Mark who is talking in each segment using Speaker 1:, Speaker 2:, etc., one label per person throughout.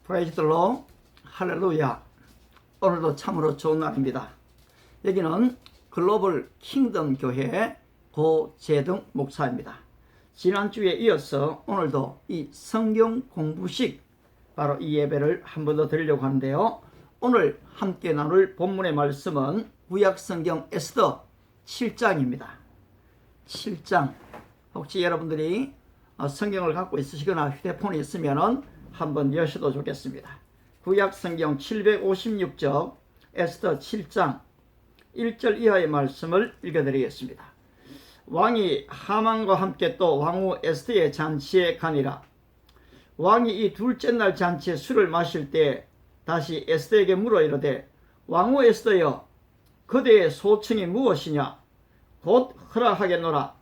Speaker 1: 프레이즈 더 로, 할렐루야. 오늘도 참으로 좋은 날입니다. 여기는 글로벌 킹덤 교회 고재등 목사입니다. 지난주에 이어서 오늘도 이 성경 공부식 바로 이 예배를 한 번 더 드리려고 하는데요. 오늘 함께 나눌 본문의 말씀은 구약성경 에스더 7장입니다. 7장. 혹시 여러분들이 성경을 갖고 있으시거나 휴대폰이 있으면 한번 여셔도 좋겠습니다. 구약성경 756쪽 에스더 7장 1절 이하의 말씀을 읽어드리겠습니다. 왕이 하만과 함께 또 왕후 에스더의 잔치에 가니라. 왕이 이 둘째 날 잔치에 술을 마실 때 다시 에스더에게 물어 이르되, 왕후 에스더여, 그대의 소청이 무엇이냐? 곧 허락하겠노라.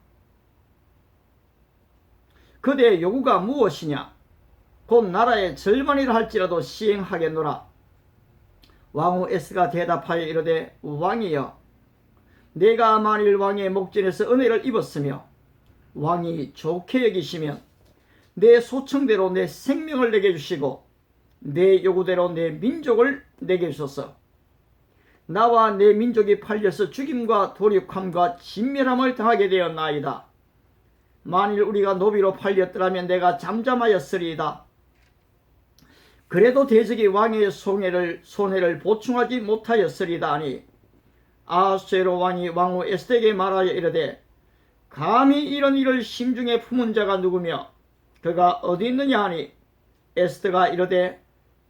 Speaker 1: 그대의 요구가 무엇이냐? 곧 나라의 절반이라 할지라도 시행하겠노라. 왕후 에스더가 대답하여 이르되, 왕이여, 내가 만일 왕의 목전에서 은혜를 입었으며 왕이 좋게 여기시면 내 소청대로 내 생명을 내게 주시고 내 요구대로 내 민족을 내게 주소서. 나와 내 민족이 팔려서 죽임과 도륙함과 진멸함을 당하게 되었나이다. 만일 우리가 노비로 팔렸더라면 내가 잠잠하였으리이다. 그래도 대적이 왕의 손해를 보충하지 못하였으리이다 하니, 아하수에로 왕이 왕후 에스더에게 말하여 이르되, 감히 이런 일을 심중에 품은 자가 누구며 그가 어디 있느냐 하니, 에스더가 이르되,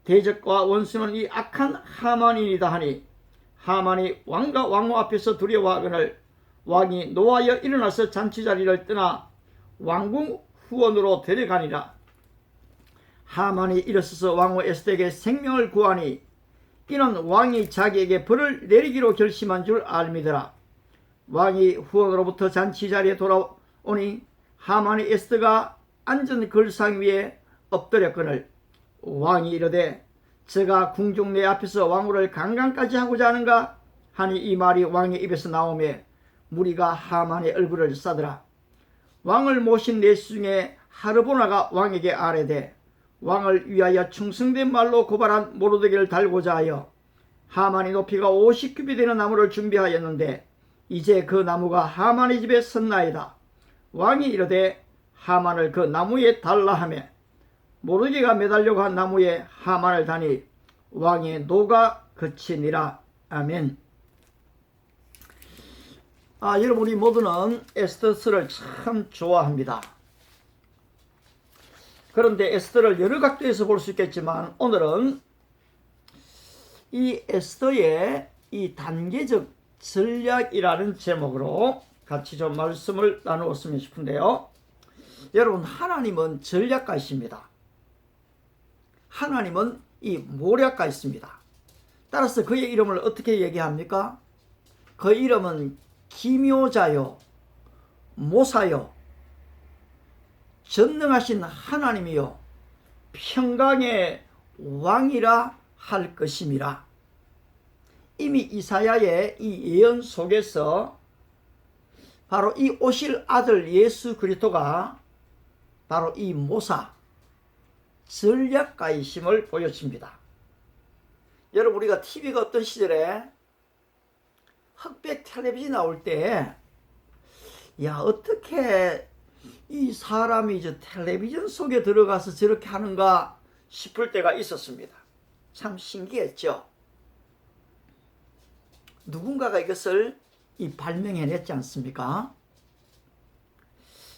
Speaker 1: 대적과 원수는 이 악한 하만이니이다 하니, 하만이 왕과 왕후 앞에서 두려워하거늘 왕이 노하여 일어나서 잔치자리를 떠나 왕궁 후원으로 데려가니라. 하만이 일어서서 왕후 에스더에게 생명을 구하니 이는 왕이 자기에게 벌을 내리기로 결심한 줄 알미더라. 왕이 후원으로부터 잔치자리에 돌아오니 하만이 에스더가 앉은 글상 위에 엎드렸거늘 왕이 이르되, 저가 궁중 내 앞에서 왕후를 강간까지 하고자 하는가 하니, 이 말이 왕의 입에서 나오매 무리가 하만의 얼굴을 싸더라. 왕을 모신 내시 중에 하르보나가 왕에게 아뢰되, 왕을 위하여 충성된 말로 고발한 모르드게를 달고자 하여 하만이 높이가 50규빗 되는 나무를 준비하였는데 이제 그 나무가 하만의 집에 섰나이다. 왕이 이르되, 하만을 그 나무에 달라 하며 모르드게가 매달려고 한 나무에 하만을 다니 왕의 노가 그치니라. 아멘. 여러분, 우리 모두는 에스더서를 참 좋아합니다. 그런데 에스더를 여러 각도에서 볼 수 있겠지만 오늘은 이 에스더의 이 단계적 전략이라는 제목으로 같이 좀 말씀을 나누었으면 싶은데요. 여러분, 하나님은 전략가이십니다. 하나님은 이 모략가이십니다. 따라서 그의 이름을 어떻게 얘기합니까? 그 이름은 기묘자요, 모사요, 전능하신 하나님이요, 평강의 왕이라 할 것임이라. 이미 이사야의 이 예언 속에서 바로 이 오실 아들 예수 그리스도가 바로 이 모사, 전략가이심을 보여줍니다. 여러분, 우리가 TV가 어떤 시절에 흑백 텔레비전 나올 때, 야, 어떻게 이 사람이 저 텔레비전 속에 들어가서 저렇게 하는가 싶을 때가 있었습니다. 참 신기했죠. 누군가가 이것을 발명해냈지 않습니까?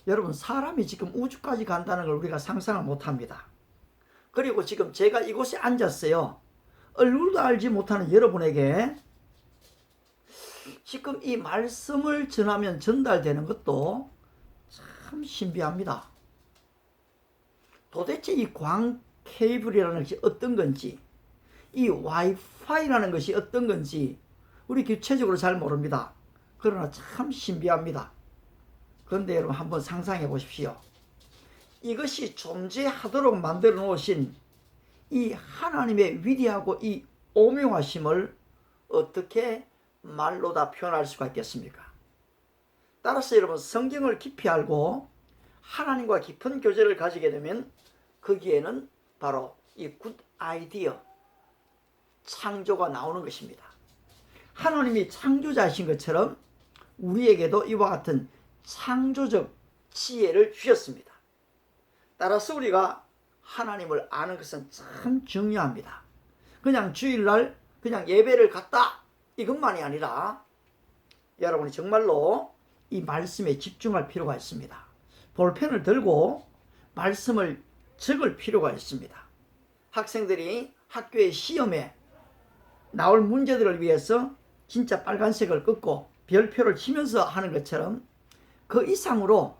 Speaker 1: 여러분, 사람이 지금 우주까지 간다는 걸 우리가 상상을 못합니다. 그리고 지금 제가 이곳에 앉았어요. 얼굴도 알지 못하는 여러분에게 지금 이 말씀을 전하면 전달되는 것도 참 신비합니다. 도대체 이 광 케이블이라는 것이 어떤 건지, 이 와이파이라는 것이 어떤 건지 우리 구체적으로 잘 모릅니다. 그러나 참 신비합니다. 그런데 여러분, 한번 상상해 보십시오. 이것이 존재하도록 만들어 놓으신 이 하나님의 위대하고 이 오묘하심을 어떻게 말로 다 표현할 수가 있겠습니까? 따라서 여러분, 성경을 깊이 알고 하나님과 깊은 교제를 가지게 되면 거기에는 바로 이 굿 아이디어, 창조가 나오는 것입니다. 하나님이 창조자이신 것처럼 우리에게도 이와 같은 창조적 지혜를 주셨습니다. 따라서 우리가 하나님을 아는 것은 참 중요합니다. 그냥 주일날 그냥 예배를 갔다 이것만이 아니라 여러분이 정말로 이 말씀에 집중할 필요가 있습니다. 볼펜을 들고 말씀을 적을 필요가 있습니다. 학생들이 학교의 시험에 나올 문제들을 위해서 진짜 빨간색을 긋고 별표를 치면서 하는 것처럼 그 이상으로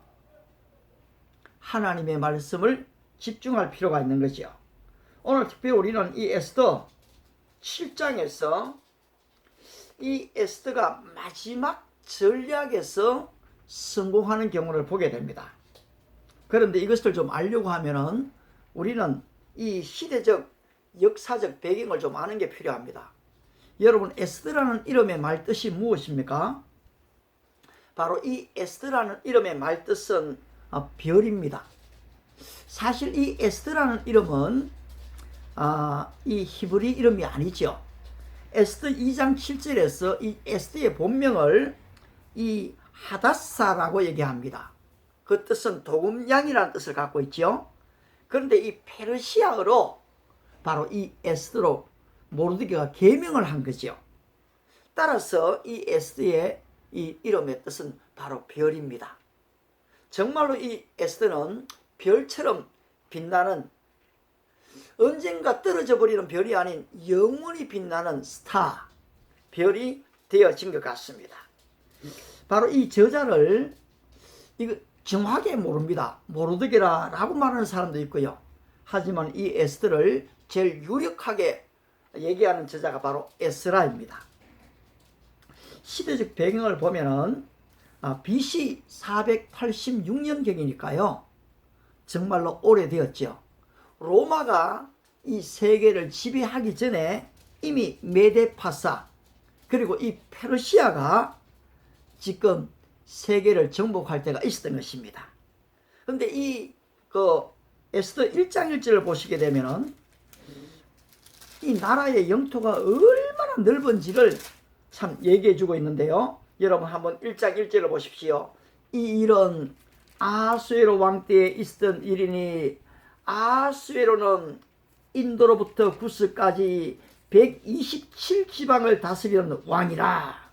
Speaker 1: 하나님의 말씀을 집중할 필요가 있는 거죠. 오늘 특별히 우리는 이 에스더 7장에서 이 에스더가 마지막 전략에서 성공하는 경우를 보게 됩니다. 그런데 이것을 좀 알려고 하면은 우리는 이 시대적 역사적 배경을 좀 아는 게 필요합니다. 여러분, 에스더라는 이름의 말뜻이 무엇입니까? 바로 이 에스더라는 이름의 말뜻은 별입니다. 사실 이 에스더라는 이름은 이 히브리 이름이 아니죠. 에스더 2장 7절에서 이 에스더의 본명을 이 하다사라고 얘기합니다. 그 뜻은 도금양이라는 뜻을 갖고 있죠. 그런데 이 페르시아어로 바로 이 에스더로 모르드게가 계명을 한 거죠. 따라서 이 에스더의 이 이름의 뜻은 바로 별입니다. 정말로 이 에스더는 별처럼 빛나는, 언젠가 떨어져 버리는 별이 아닌 영원히 빛나는 스타, 별이 되어진 것 같습니다. 바로 이 저자를 이거 정확하게 모릅니다. 모르드게라고 말하는 사람도 있고요. 하지만 이 에스더를 제일 유력하게 얘기하는 저자가 바로 에스라입니다. 시대적 배경을 보면은 BC 486년경이니까요. 정말로 오래되었죠. 로마가 이 세계를 지배하기 전에 이미 메데파사 그리고 이 페르시아가 지금 세계를 정복할 때가 있었던 것입니다. 그런데 이 에스더 1장 1절을 보시게 되면은 이 나라의 영토가 얼마나 넓은지를 참 얘기해 주고 있는데요. 여러분 한번 1장 1절을 보십시오. 이 일은 아하수에로 왕 때에 있었던 일이니 아하수에로는 인도로부터 구스까지 127지방을 다스리는 왕이라.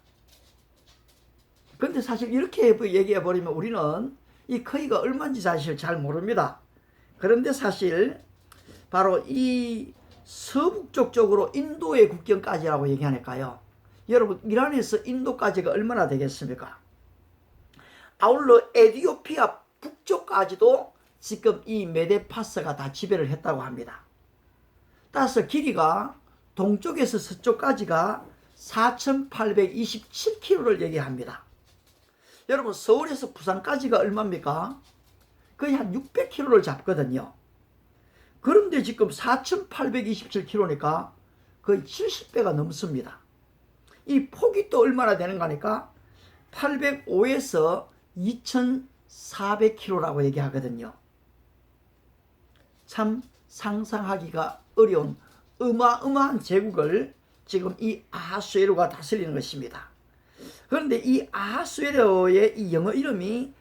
Speaker 1: 그런데 사실 이렇게 얘기해 버리면 우리는 이 크기가 얼마인지 사실 잘 모릅니다. 그런데 사실 바로 이 서북쪽 쪽으로 인도의 국경까지라고 얘기하니까요. 여러분, 이란에서 인도까지가 얼마나 되겠습니까? 아울러 에티오피아 북쪽까지도 지금 이 메데파스가 다 지배를 했다고 합니다. 따라서 길이가 동쪽에서 서쪽까지가 4,827km를 얘기합니다. 여러분, 서울에서 부산까지가 얼마입니까? 거의 한 600km를 잡거든요. 그런데 지금 4,827km니까 거의 70배가 넘습니다. 이 폭이 또 얼마나 되는가 하니까 805에서 2,400km라고 얘기하거든요. 참 상상하기가 어려운 어마어마한 제국을 지금 이 아하수에로가 다스리는 것입니다. 그런데 이 아하수에로의 이 영어 이름이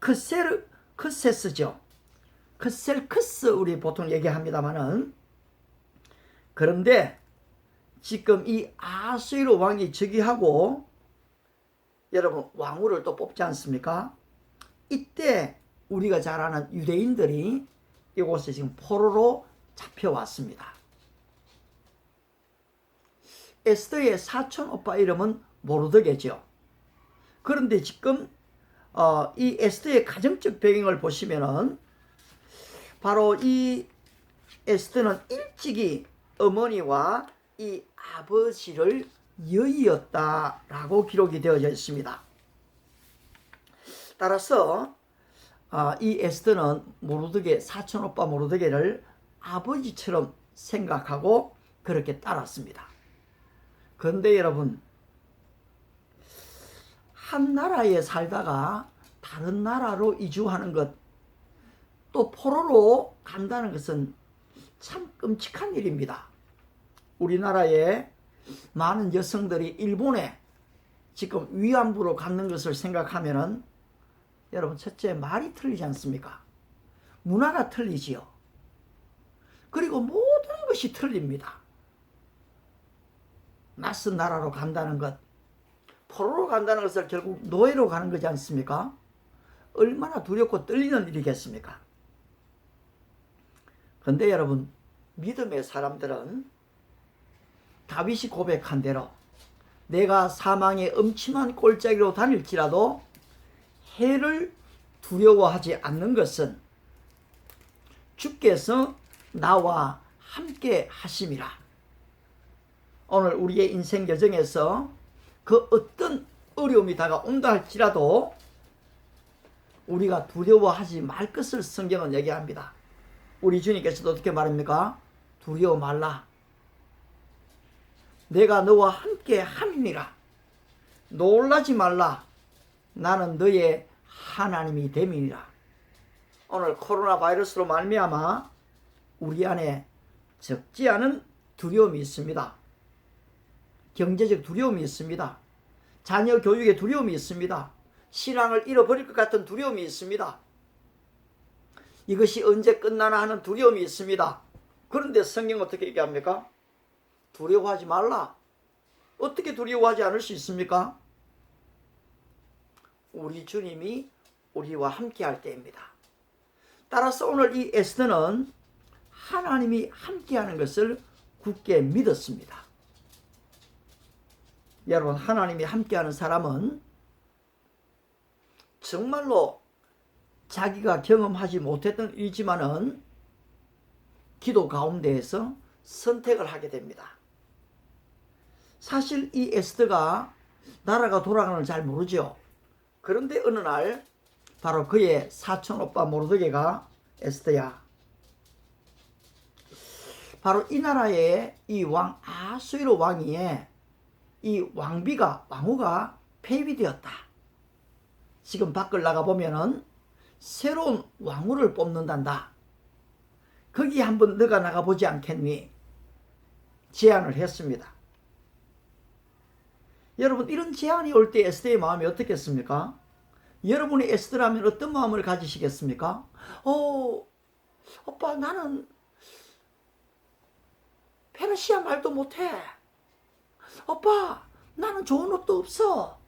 Speaker 1: 크셀크세스죠. 크셀크스 우리 보통 얘기합니다만은, 그런데 지금 이 아하수에로 왕이 즉위하고 여러분 왕후를 또 뽑지 않습니까? 이때 우리가 잘 아는 유대인들이 이곳에 지금 포로로 잡혀왔습니다. 에스더의 사촌 오빠 이름은 모르드게죠. 그런데 지금 이 에스더의 가정적 배경을 보시면은 바로 이 에스더는 일찍이 어머니와 이 아버지를 여의었다라고 기록이 되어져 있습니다. 따라서 이 에스더는 모르드게 사촌 오빠 모르드게를 아버지처럼 생각하고 그렇게 따랐습니다. 그런데 여러분, 한 나라에 살다가 다른 나라로 이주하는 것, 또 포로로 간다는 것은 참 끔찍한 일입니다. 우리나라에 많은 여성들이 일본에 지금 위안부로 갔는 것을 생각하면은 여러분, 첫째, 말이 틀리지 않습니까? 문화가 틀리지요. 그리고 모든 것이 틀립니다. 낯선 나라로 간다는 것, 포로로 간다는 것을 결국 노예로 가는 거지 않습니까? 얼마나 두렵고 떨리는 일이겠습니까? 그런데 여러분, 믿음의 사람들은 다윗이 고백한 대로 내가 사망의 음침한 골짜기로 다닐지라도 해를 두려워하지 않는 것은 주께서 나와 함께 하심이라. 오늘 우리의 인생 여정에서 그 어떤 어려움이 다가온다 할지라도 우리가 두려워하지 말 것을 성경은 얘기합니다. 우리 주님께서도 어떻게 말합니까? 두려워 말라. 내가 너와 함께 함이니라. 놀라지 말라. 나는 너의 하나님이 됨이니라. 오늘 코로나 바이러스로 말미암아 우리 안에 적지 않은 두려움이 있습니다. 경제적 두려움이 있습니다. 자녀 교육에 두려움이 있습니다. 신앙을 잃어버릴 것 같은 두려움이 있습니다. 이것이 언제 끝나나 하는 두려움이 있습니다. 그런데 성경은 어떻게 얘기합니까? 두려워하지 말라. 어떻게 두려워하지 않을 수 있습니까? 우리 주님이 우리와 함께 할 때입니다. 따라서 오늘 이 에스더는 하나님이 함께하는 것을 굳게 믿었습니다. 여러분, 하나님이 함께하는 사람은 정말로 자기가 경험하지 못했던 일이지만은 기도 가운데에서 선택을 하게 됩니다. 사실 이 에스더가 나라가 돌아가는 걸 잘 모르죠. 그런데 어느 날 바로 그의 사촌 오빠 모르드게가 에스더야, 바로 이 나라의 이 왕 아수에로 왕위에 이 왕후가 폐위되었다. 지금 밖을 나가보면은 새로운 왕후를 뽑는단다. 거기 한번 너가 나가보지 않겠니? 제안을 했습니다. 여러분, 이런 제안이 올 때 에스더의 마음이 어떻겠습니까? 여러분이 에스더라면 어떤 마음을 가지시겠습니까? 오빠, 나는 페르시아 말도 못해. 오빠, 나는 좋은 옷도 없어.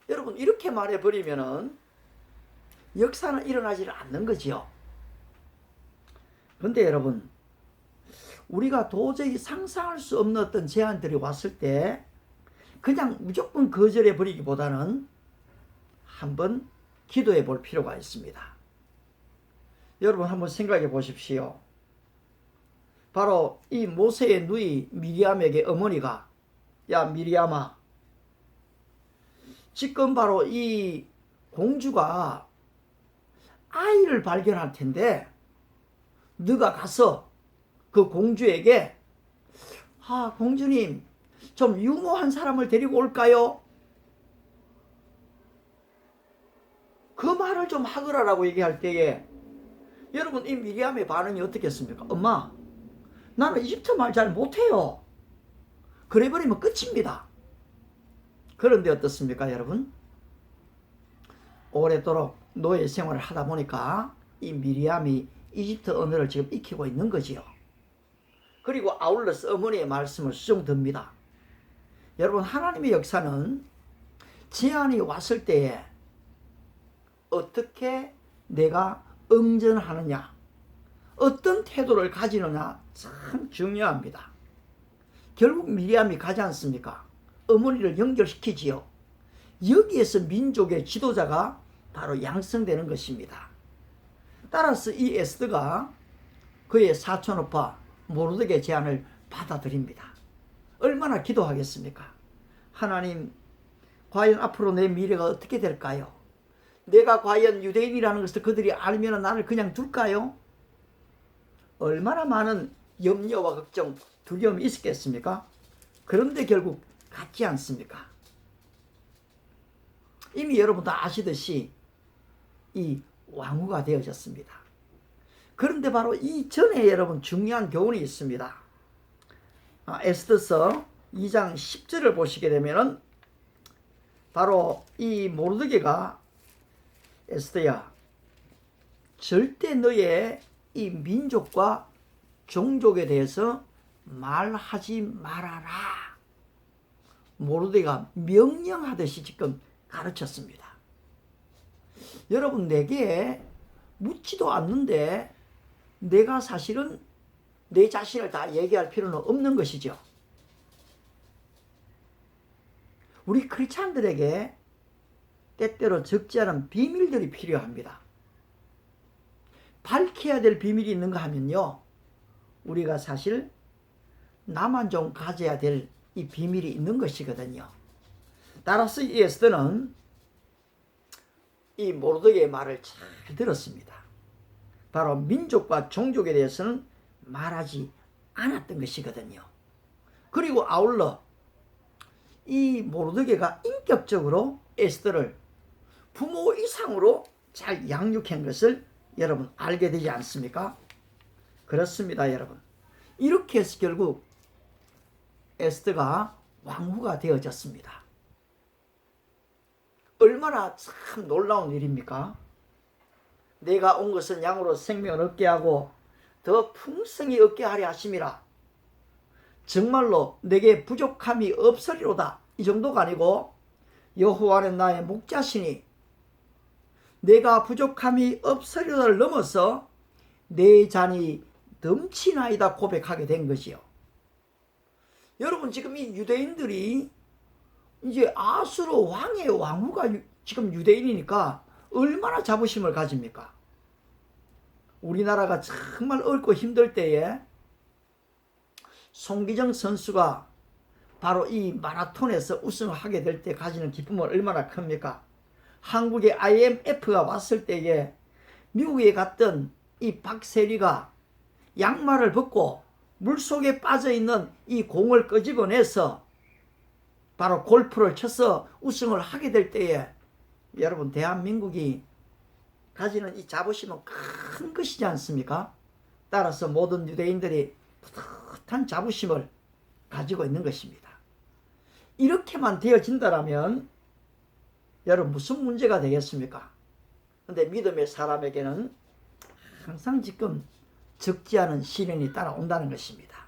Speaker 1: 여러분, 이렇게 말해버리면은 역사는 일어나지를 않는 거지요. 그런데 여러분, 우리가 도저히 상상할 수 없는 어떤 제안들이 왔을 때 그냥 무조건 거절해 버리기보다는 한번 기도해 볼 필요가 있습니다. 여러분, 한번 생각해 보십시오. 바로 이 모세의 누이 미리암에게 어머니가, 야 미리암아, 지금 바로 이 공주가 아이를 발견할 텐데 너가 가서 그 공주에게, 공주님, 좀 유모한 사람을 데리고 올까요? 그 말을 좀 하거라라고 얘기할 때에 여러분, 이 미리암의 반응이 어떻겠습니까? 엄마, 나는 이집트 말 잘 못해요. 그래버리면 끝입니다. 그런데 어떻습니까, 여러분? 오래도록 노예 생활을 하다 보니까 이 미리암이 이집트 언어를 지금 익히고 있는 거지요. 그리고 아울러서 어머니의 말씀을 수정듭니다. 여러분, 하나님의 역사는 제안이 왔을 때에 어떻게 내가 응전하느냐, 어떤 태도를 가지느냐 참 중요합니다. 결국 미리암이 가지 않습니까? 어머니를 연결시키지요. 여기에서 민족의 지도자가 바로 양성되는 것입니다. 따라서 이 에스더가 그의 사촌오빠 모르드게 제안을 받아들입니다. 얼마나 기도하겠습니까? 하나님, 과연 앞으로 내 미래가 어떻게 될까요? 내가 과연 유대인이라는 것을 그들이 알면 나를 그냥 둘까요? 얼마나 많은 염려와 걱정, 두려움이 있었겠습니까? 그런데 결국 같지 않습니까? 이미 여러분 다 아시듯이 이 왕후가 되어졌습니다. 그런데 바로 이전에 여러분 중요한 교훈이 있습니다. 에스더서 2장 10절을 보시게 되면은 바로 이 모르드게가 에스더야, 절대 너의 이 민족과 종족에 대해서 말하지 말아라. 모르드게가 명령하듯이 지금 가르쳤습니다. 여러분, 내게 묻지도 않는데 내가 사실은 내 자신을 다 얘기할 필요는 없는 것이죠. 우리 크리스찬들에게 때때로 적지 않은 비밀들이 필요합니다. 밝혀야 될 비밀이 있는가 하면요, 우리가 사실 나만 좀 가져야 될 이 비밀이 있는 것이거든요. 따라서 이 에스더는 이 모르드게의 말을 잘 들었습니다. 바로 민족과 종족에 대해서는 말하지 않았던 것이거든요. 그리고 아울러 이 모르드게가 인격적으로 에스더를 부모 이상으로 잘 양육한 것을 여러분 알게 되지 않습니까? 그렇습니다, 여러분. 이렇게 해서 결국 에스더가 왕후가 되어졌습니다. 얼마나 참 놀라운 일입니까? 내가 온 것은 양으로 생명을 얻게 하고 더 풍성히 얻게 하려 하심이라. 정말로 내게 부족함이 없으리로다. 이 정도가 아니고 여호와는 나의 목자시니 내가 부족함이 없으리로다를 넘어서 내 잔이 넘치나이다 고백하게 된 것이요. 여러분, 지금 이 유대인들이 이제 아수르 왕의 왕후가 지금 유대인이니까 얼마나 자부심을 가집니까? 우리나라가 정말 어렵고 힘들 때에 송기정 선수가 바로 이 마라톤에서 우승을 하게 될 때 가지는 기쁨은 얼마나 큽니까? 한국에 IMF가 왔을 때에 미국에 갔던 이 박세리가 양말을 벗고 물속에 빠져있는 이 공을 끄집어내서 바로 골프를 쳐서 우승을 하게 될 때에 여러분, 대한민국이 가지는 이 자부심은 큰 것이지 않습니까? 따라서 모든 유대인들이 뿌듯한 자부심을 가지고 있는 것입니다. 이렇게만 되어진다면 여러분, 무슨 문제가 되겠습니까? 근데 믿음의 사람에게는 항상 지금 적지 않은 시련이 따라온다는 것입니다.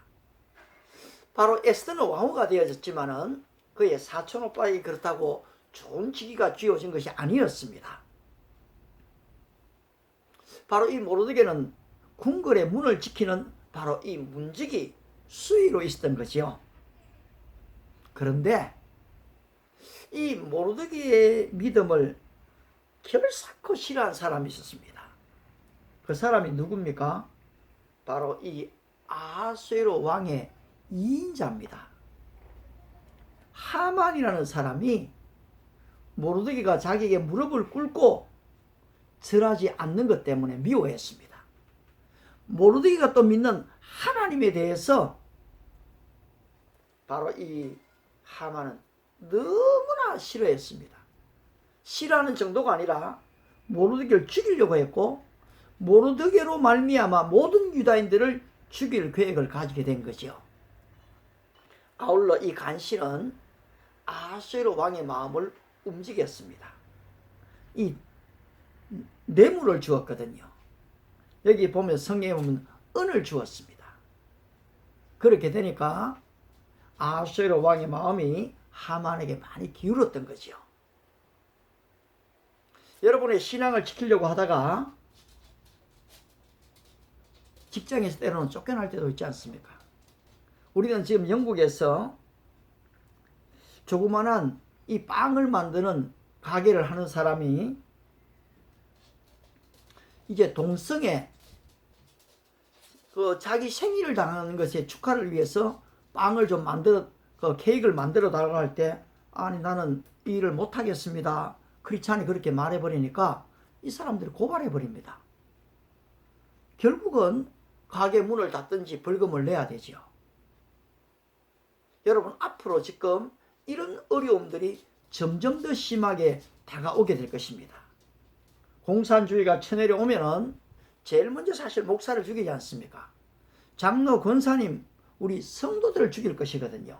Speaker 1: 바로 에스더는 왕후가 되어졌지만은 그의 사촌 오빠에게 그렇다고 좋은 직위가 쥐어진 것이 아니었습니다. 바로 이 모르드게는 궁궐의 문을 지키는 바로 이 문직이 수위로 있었던 거지요. 그런데 이 모르드게의 믿음을 결사코 싫어한 사람이 있었습니다. 그 사람이 누굽니까? 바로 이 아하수에로 왕의 2인자입니다. 하만이라는 사람이 모르드게가 자기에게 무릎을 꿇고 절하지 않는 것 때문에 미워했습니다. 모르드게가 또 믿는 하나님에 대해서 바로 이 하만은 너무나 싫어했습니다. 싫어하는 정도가 아니라 모르드게를 죽이려고 했고 모르드게로 말미암아 모든 유다인들을 죽일 계획을 가지게 된 거죠. 아울러 이 간신은 아하수에로 왕의 마음을 움직였습니다. 이 뇌물을 주었거든요. 여기 보면 성경에 보면 은을 주었습니다. 그렇게 되니까 아하수에로 왕의 마음이 하만에게 많이 기울었던 거죠. 여러분의 신앙을 지키려고 하다가 직장에서 때로는 쫓겨날 때도 있지 않습니까? 우리는 지금 영국에서 조그만한 이 빵을 만드는 가게를 하는 사람이 이제 동성애 자기 생일을 당하는 것에 축하를 위해서 빵을 좀 만들어 케이크를 만들어 달라고 할 때 아니 나는 이 일을 못 하겠습니다. 크리스찬이 그렇게 말해버리니까 이 사람들이 고발해버립니다. 결국은 가게 문을 닫든지 벌금을 내야 되죠. 여러분, 앞으로 지금 이런 어려움들이 점점 더 심하게 다가오게 될 것입니다. 공산주의가 쳐내려오면은 제일 먼저 사실 목사를 죽이지 않습니까? 장로, 권사님, 우리 성도들을 죽일 것이거든요.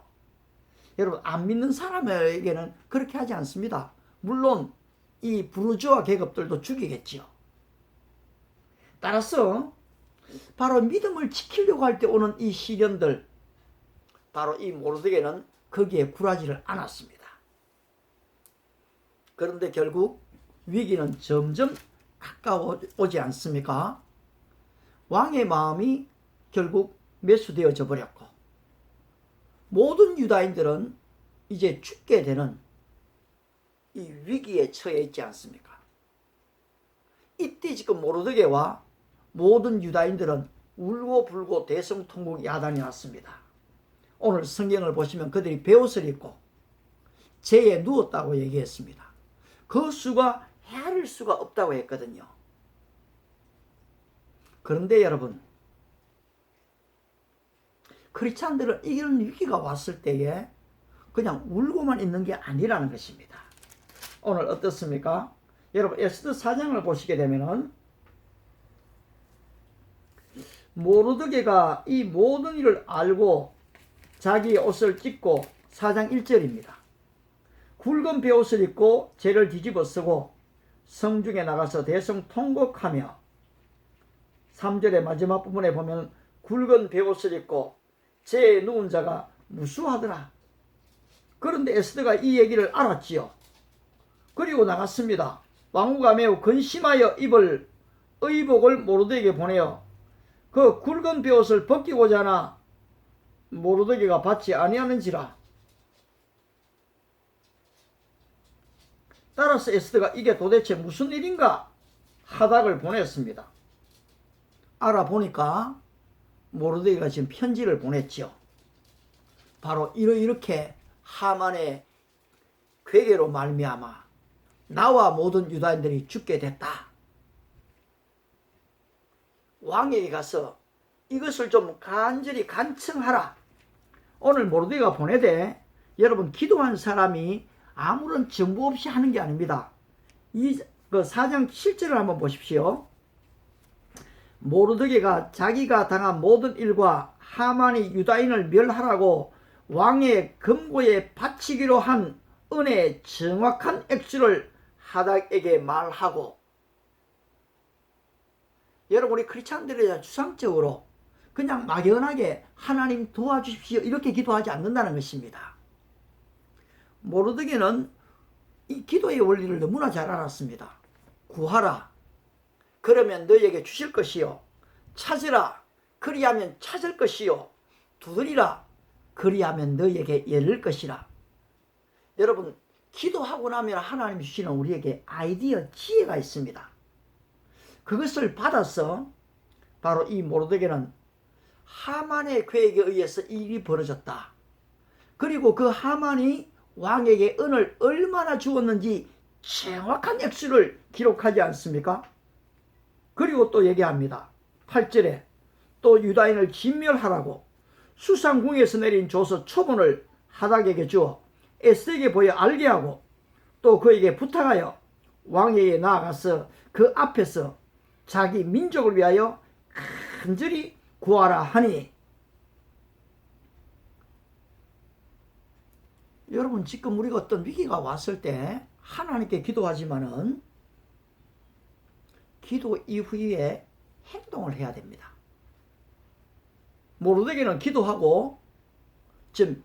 Speaker 1: 여러분, 안 믿는 사람에게는 그렇게 하지 않습니다. 물론 이 부르주아 계급들도 죽이겠지요. 따라서 바로 믿음을 지키려고 할 때 오는 이 시련들, 바로 이 모르드게는 거기에 굴하지를 않았습니다. 그런데 결국 위기는 점점 가까워오지 않습니까? 왕의 마음이 결국 매수되어져 버렸고, 모든 유다인들은 이제 죽게 되는 이 위기에 처해 있지 않습니까? 이때 지금 모르드게와 모든 유다인들은 울고불고 대성통곡 야단이 왔습니다. 오늘 성경을 보시면 그들이 베옷을 입고 재에 누웠다고 얘기했습니다. 그 수가 헤아릴 수가 없다고 했거든요. 그런데 여러분, 크리스찬들은 이런 위기가 왔을 때에 그냥 울고만 있는 게 아니라는 것입니다. 오늘 어떻습니까? 여러분, 에스더 4장을 보시게 되면은 모르드게가 이 모든 일을 알고 자기의 옷을 찢고 4장 1절입니다. 굵은 베옷을 입고 재를 뒤집어 쓰고 성중에 나가서 대성통곡하며, 3절의 마지막 부분에 보면 굵은 베옷을 입고 재에 누운 자가 무수하더라. 그런데 에스더가 이 얘기를 알았지요. 그리고 나갔습니다. 왕후가 매우 근심하여 입을 의복을 모르드게에게 보내어 그 굵은 베옷을 벗기고자 하나 모르드게가 받지 아니하는지라. 따라서 에스더가 이게 도대체 무슨 일인가 하닥을 보냈습니다. 알아보니까 모르드게가 지금 편지를 보냈지요. 바로 이렇게 하만의 괴계로 말미암아 나와 모든 유다인들이 죽게 됐다. 왕에게 가서 이것을 좀 간절히 간청하라. 오늘 모르드게가 보내되, 여러분, 기도한 사람이 아무런 정보 없이 하는 게 아닙니다. 이 4장 7절을 한번 보십시오. 모르드게가 자기가 당한 모든 일과 하만이 유다인을 멸하라고 왕의 금고에 바치기로 한 은혜의 정확한 액수를 하닥에게 말하고, 여러분, 우리 크리스찬들이 추상적으로 그냥 막연하게 하나님 도와주십시오 이렇게 기도하지 않는다는 것입니다. 모르드게는 이 기도의 원리를 너무나 잘 알았습니다. 구하라, 그러면 너에게 주실 것이요. 찾으라, 그리하면 찾을 것이요. 두드리라, 그리하면 너에게 열릴 것이라. 여러분, 기도하고 나면 하나님 주시는 우리에게 아이디어, 지혜가 있습니다. 그것을 받아서 바로 이 모르드게는 하만의 계획에 의해서 일이 벌어졌다. 그리고 그 하만이 왕에게 은을 얼마나 주었는지 정확한 액수를 기록하지 않습니까? 그리고 또 얘기합니다. 8절에 또 유다인을 진멸하라고 수상궁에서 내린 조서 초본을 하닥에게 주어 에스더에게 보여 알게 하고, 또 그에게 부탁하여 왕에게 나아가서 그 앞에서 자기 민족을 위하여 간절히 구하라 하니, 여러분, 지금 우리가 어떤 위기가 왔을 때 하나님께 기도하지만은 기도 이후에 행동을 해야 됩니다. 모르드게는 기도하고 지금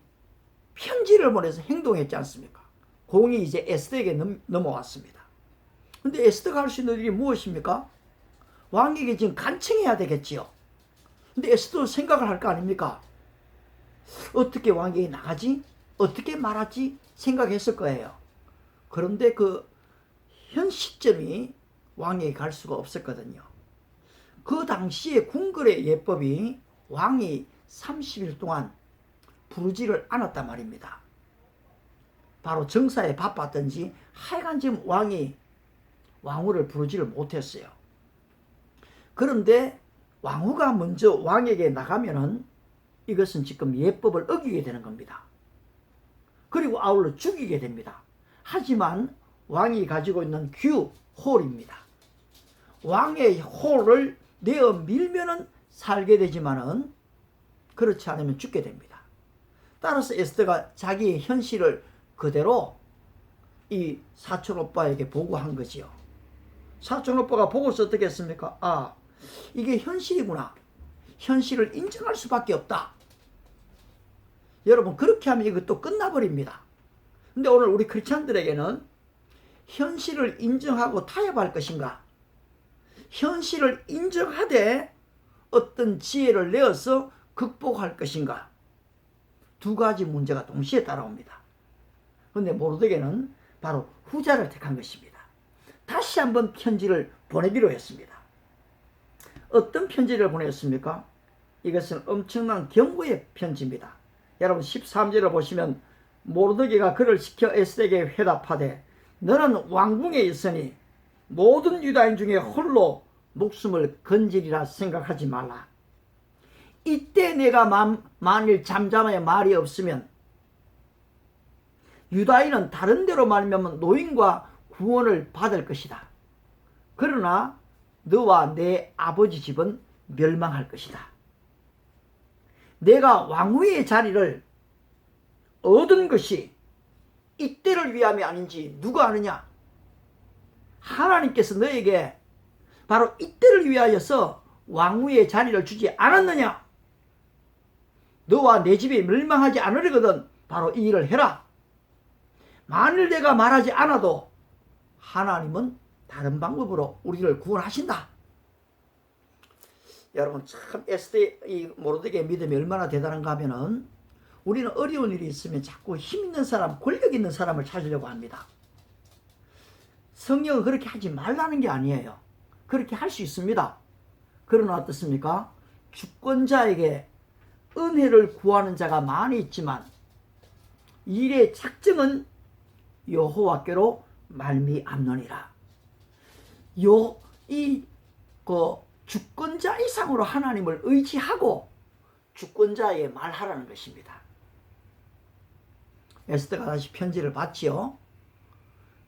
Speaker 1: 편지를 보내서 행동했지 않습니까? 공이 이제 에스더에게 넘어왔습니다. 근데 에스더가 할 수 있는 일이 무엇입니까? 왕에게 지금 간청해야 되겠지요. 근데 에스더 생각을 할 거 아닙니까? 어떻게 왕에게 나가지? 어떻게 말하지? 생각했을 거예요. 그런데 그 현 시점이 왕에게 갈 수가 없었거든요. 그 당시에 궁궐의 예법이 왕이 30일 동안 부르지를 않았단 말입니다. 바로 정사에 바빴던지 하여간 지금 왕이 왕후를 부르지를 못했어요. 그런데 왕후가 먼저 왕에게 나가면은 이것은 지금 예법을 어기게 되는 겁니다. 그리고 아울러 죽이게 됩니다. 하지만 왕이 가지고 있는 규, 홀입니다. 왕의 홀을 내어 밀면은 살게 되지만은 그렇지 않으면 죽게 됩니다. 따라서 에스더가 자기의 현실을 그대로 이 사촌 오빠에게 보고한 거지요. 사촌 오빠가 보고서 어떻게 했습니까? 아, 이게 현실이구나. 현실을 인정할 수밖에 없다. 여러분, 그렇게 하면 이것도 끝나버립니다. 근데 오늘 우리 크리스찬들에게는 현실을 인정하고 타협할 것인가, 현실을 인정하되 어떤 지혜를 내어서 극복할 것인가, 두 가지 문제가 동시에 따라옵니다. 그런데 모르드게는 바로 후자를 택한 것입니다. 다시 한번 편지를 보내기로 했습니다. 어떤 편지를 보냈습니까? 이것은 엄청난 경고의 편지입니다. 여러분 13절을 보시면 모르드게가 그를 시켜 에스더에게 회답하되 너는 왕궁에 있으니 모든 유다인 중에 홀로 목숨을 건지리라 생각하지 말라. 이때 내가 만일 잠잠하여 말이 없으면 유다인은 다른 데로 말미암아 노임과 구원을 받을 것이다. 그러나 너와 내 아버지 집은 멸망할 것이다. 내가 왕후의 자리를 얻은 것이 이때를 위함이 아닌지 누가 아느냐? 하나님께서 너에게 바로 이때를 위하여서 왕후의 자리를 주지 않았느냐? 너와 내 집이 멸망하지 않으려거든 바로 이 일을 해라. 만일 내가 말하지 않아도 하나님은 다른 방법으로 우리를 구원하신다. 여러분 참 에스더의 이 모르드게의 믿음이 얼마나 대단한가 하면은 우리는 어려운 일이 있으면 자꾸 힘 있는 사람, 권력 있는 사람을 찾으려고 합니다. 성경은 그렇게 하지 말라는 게 아니에요. 그렇게 할 수 있습니다. 그러나 어떻습니까? 주권자에게 은혜를 구하는 자가 많이 있지만 일의 작정은 여호와께로 말미암느니라. 주권자 이상으로 하나님을 의지하고 주권자에게 말하라는 것입니다. 에스더가 다시 편지를 받지요.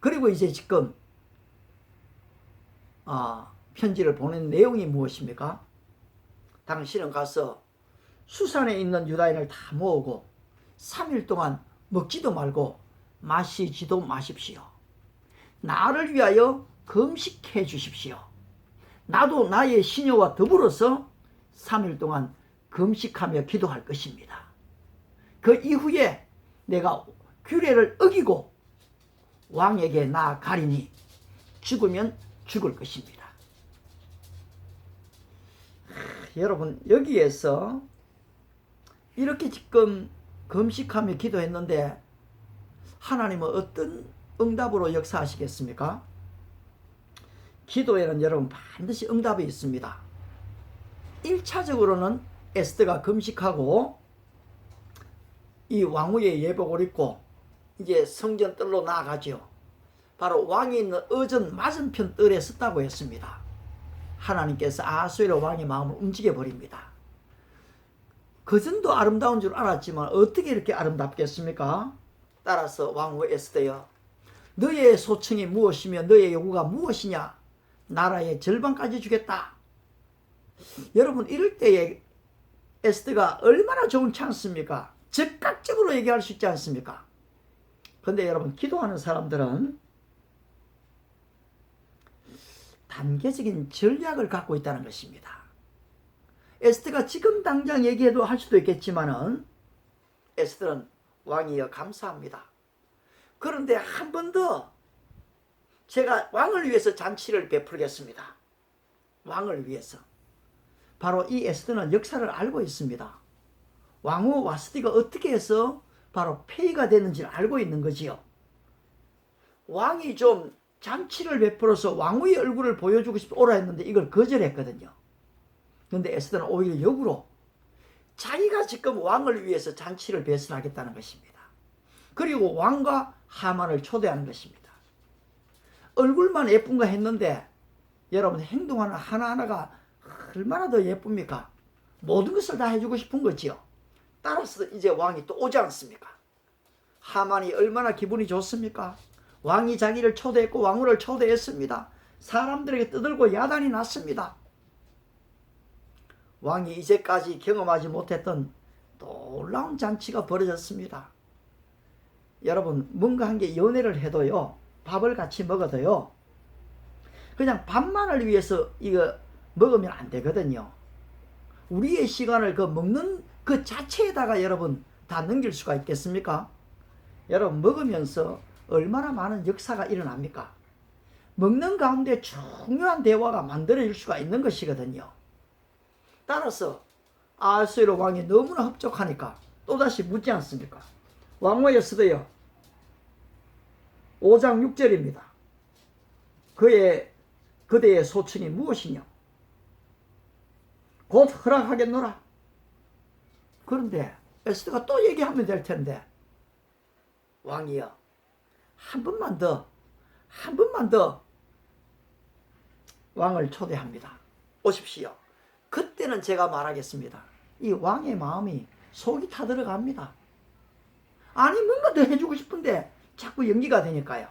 Speaker 1: 그리고 이제 지금 편지를 보낸 내용이 무엇입니까? 당신은 가서 수산에 있는 유다인을 다 모으고 3일 동안 먹지도 말고 마시지도 마십시오. 나를 위하여 금식해 주십시오. 나도 나의 시녀와 더불어서 3일 동안 금식하며 기도할 것입니다. 그 이후에 내가 규례를 어기고 왕에게 나아가리니 죽으면 죽을 것입니다. 여러분 여기에서 이렇게 지금 금식하며 기도했는데 하나님은 어떤 응답으로 역사하시겠습니까? 기도에는 여러분 반드시 응답이 있습니다. 1차적으로는 에스더가 금식하고 이 왕후의 예복을 입고 이제 성전 뜰로 나아가죠. 바로 왕이 있는 어전 맞은편 뜰에 섰다고 했습니다. 하나님께서 아하수에로 왕의 마음을 움직여 버립니다. 그전도 아름다운 줄 알았지만 어떻게 이렇게 아름답겠습니까? 따라서 왕후 에스더여, 너의 소청이 무엇이며 너의 요구가 무엇이냐? 나라의 절반까지 주겠다. 여러분 이럴 때에 에스더가 얼마나 좋은 찬스입니까? 즉각적으로 얘기할 수 있지 않습니까? 그런데 여러분 기도하는 사람들은 단계적인 전략을 갖고 있다는 것입니다. 에스더가 지금 당장 얘기해도 할 수도 있겠지만은 에스더는 왕이여 감사합니다. 그런데 한 번 더 제가 왕을 위해서 잔치를 베풀겠습니다. 왕을 위해서. 바로 이 에스더는 역사를 알고 있습니다. 왕후 와스티가 어떻게 해서 바로 폐위가 되는지를 알고 있는 거지요. 왕이 좀 잔치를 베풀어서 왕후의 얼굴을 보여주고 싶어 오라 했는데 이걸 거절했거든요. 그런데 에스더는 오히려 역으로 자기가 지금 왕을 위해서 잔치를 배설하겠다는 것입니다. 그리고 왕과 하만을 초대하는 것입니다. 얼굴만 예쁜가 했는데 여러분 행동하는 하나하나가 얼마나 더 예쁩니까? 모든 것을 다 해주고 싶은 거지요. 따라서 이제 왕이 또 오지 않습니까? 하만이 얼마나 기분이 좋습니까? 왕이 자기를 초대했고 왕후를 초대했습니다. 사람들에게 떠들고 야단이 났습니다. 왕이 이제까지 경험하지 못했던 놀라운 잔치가 벌어졌습니다. 여러분, 뭔가 한 게 연애를 해도요, 밥을 같이 먹어도요, 그냥 밥만을 위해서 이거 먹으면 안 되거든요. 우리의 시간을 그 먹는 그 자체에다가 여러분 다 넘길 수가 있겠습니까? 여러분, 먹으면서 얼마나 많은 역사가 일어납니까? 먹는 가운데 중요한 대화가 만들어질 수가 있는 것이거든요. 따라서 아하수에로 왕이 너무나 흡족하니까 또다시 묻지 않습니까? 왕후 에스더여 5장 6절입니다. 그대의 소청이 무엇이냐? 곧 허락하겠노라. 그런데 에스더가 또 얘기하면 될 텐데, 왕이여 한 번만 더 왕을 초대합니다. 오십시오. 그때는 제가 말하겠습니다. 이 왕의 마음이 속이 타들어갑니다. 아니 뭔가 더 해주고 싶은데 자꾸 연기가 되니까요.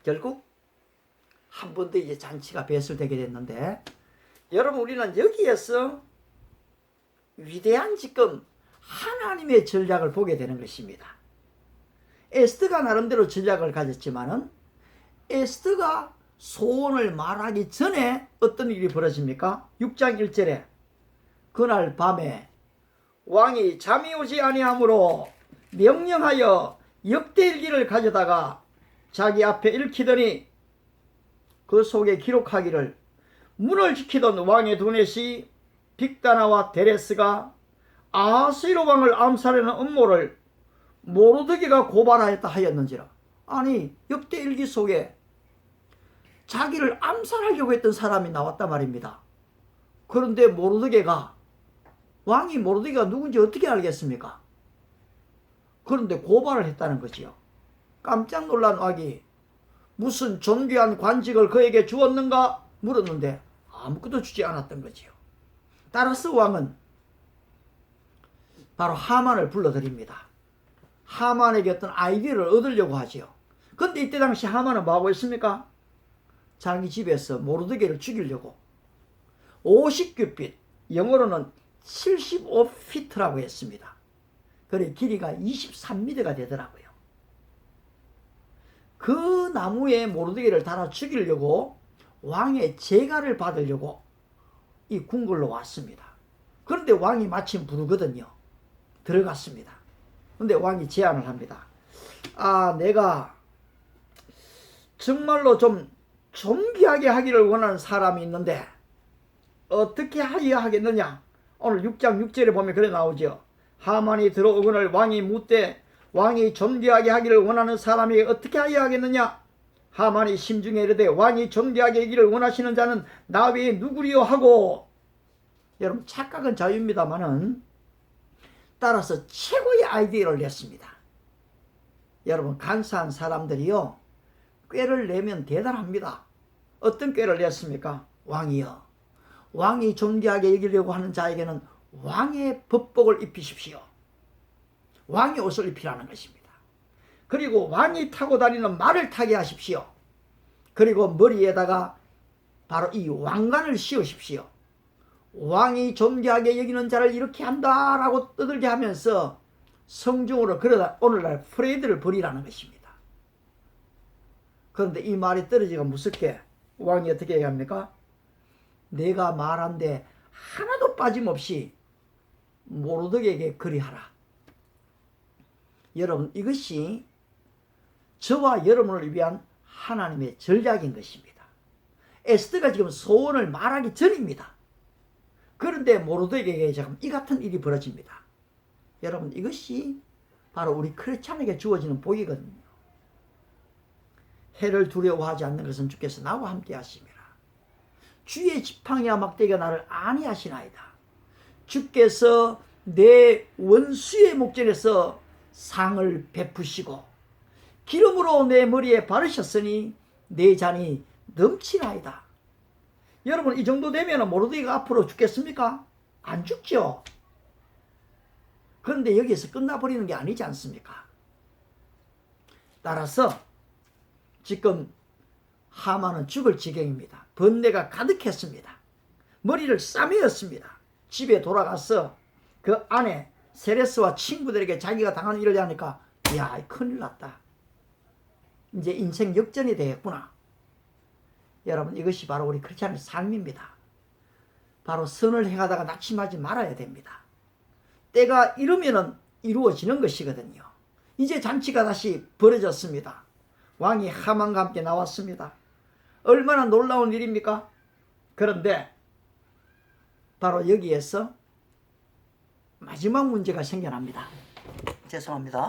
Speaker 1: 결국 한 번 더 이제 잔치가 배설되게 됐는데, 여러분, 우리는 여기에서 위대한 지금 하나님의 전략을 보게 되는 것입니다. 에스더가 나름대로 전략을 가졌지만은 에스더가 소원을 말하기 전에 어떤 일이 벌어집니까? 6장 1절에 그날 밤에 왕이 잠이 오지 아니하므로 명령하여 역대일기를 가져다가 자기 앞에 읽히더니 그 속에 기록하기를 문을 지키던 왕의 두넷이 빅다나와 데레스가 아하스웨로 왕을 암살하는 음모를 모르드게가 고발하였다 하였는지라. 아니 역대일기 속에 자기를 암살하려고 했던 사람이 나왔단 말입니다. 그런데 왕이 모르드게가 누군지 어떻게 알겠습니까? 그런데 고발을 했다는 거지요. 깜짝 놀란 왕이 무슨 존귀한 관직을 그에게 주었는가 물었는데 아무것도 주지 않았던 거지요. 따라서 왕은 바로 하만을 불러들입니다. 하만에게 어떤 아이디어를 얻으려고 하지요. 그런데 이때 당시 하만은 뭐하고 있습니까? 자기 집에서 모르드게를 죽이려고 50규빗, 영어로는 75피트라고 했습니다. 그래 길이가 23미터가 되더라고요. 그 나무에 모르드게를 달아 죽이려고 왕의 재가를 받으려고 이 궁궐로 왔습니다. 그런데 왕이 마침 부르거든요. 들어갔습니다. 그런데 왕이 제안을 합니다. 내가 정말로 좀 존귀하게 하기를 원하는 사람이 있는데 어떻게 하여야 하겠느냐? 오늘 6장 6절에 보면 그래 나오죠. 하만이 들어오거늘 왕이 묻되 왕이 존귀하게 하기를 원하는 사람이 어떻게 하여야 하겠느냐? 하만이 심중에 이르되 왕이 존귀하게 하기를 원하시는 자는 나 외에 누구리요 하고. 여러분, 착각은 자유입니다만은 따라서 최고의 아이디어를 냈습니다. 여러분, 간사한 사람들이요 꾀를 내면 대단합니다. 어떤 꾀를 냈습니까? 왕이여, 왕이 존귀하게 여기려고 하는 자에게는 왕의 법복을 입히십시오. 왕의 옷을 입히라는 것입니다. 그리고 왕이 타고 다니는 말을 타게 하십시오. 그리고 머리에다가 바로 이 왕관을 씌우십시오. 왕이 존귀하게 여기는 자를 이렇게 한다라고 떠들게 하면서 성중으로 그러다 오늘날 프레이드를 벌이라는 것입니다. 그런데 이 말이 떨어지가 무섭게 왕이 어떻게 얘기합니까? 내가 말한데 하나도 빠짐없이 모르드게에게 그리하라. 여러분, 이것이 저와 여러분을 위한 하나님의 전략인 것입니다. 에스더가 지금 소원을 말하기 전입니다. 그런데 모르드게에게 지금 이 같은 일이 벌어집니다. 여러분, 이것이 바로 우리 크리스찬에게 주어지는 복이거든요. 해를 두려워하지 않는 것은 주께서 나와 함께 하심이라. 주의 지팡이와 막대기가 나를 안위하시나이다. 주께서 내 원수의 목전에서 상을 베푸시고 기름으로 내 머리에 바르셨으니 내 잔이 넘치나이다. 여러분, 이 정도 되면 모르드게가 앞으로 죽겠습니까? 안 죽죠. 그런데 여기서 끝나버리는 게 아니지 않습니까? 따라서 지금 하만은 죽을 지경입니다. 번뇌가 가득했습니다. 머리를 싸매었습니다. 집에 돌아가서 그 아내 세레스와 친구들에게 자기가 당한 일을 하니까 야, 큰일 났다. 이제 인생 역전이 되겠구나. 여러분, 이것이 바로 우리 크리스찬의 삶입니다. 바로 선을 행하다가 낙심하지 말아야 됩니다. 때가 이르면은 이루어지는 것이거든요. 이제 잔치가 다시 벌어졌습니다. 왕이 하만과 함께 나왔습니다. 얼마나 놀라운 일입니까? 그런데 바로 여기에서 마지막 문제가 생겨납니다. 죄송합니다.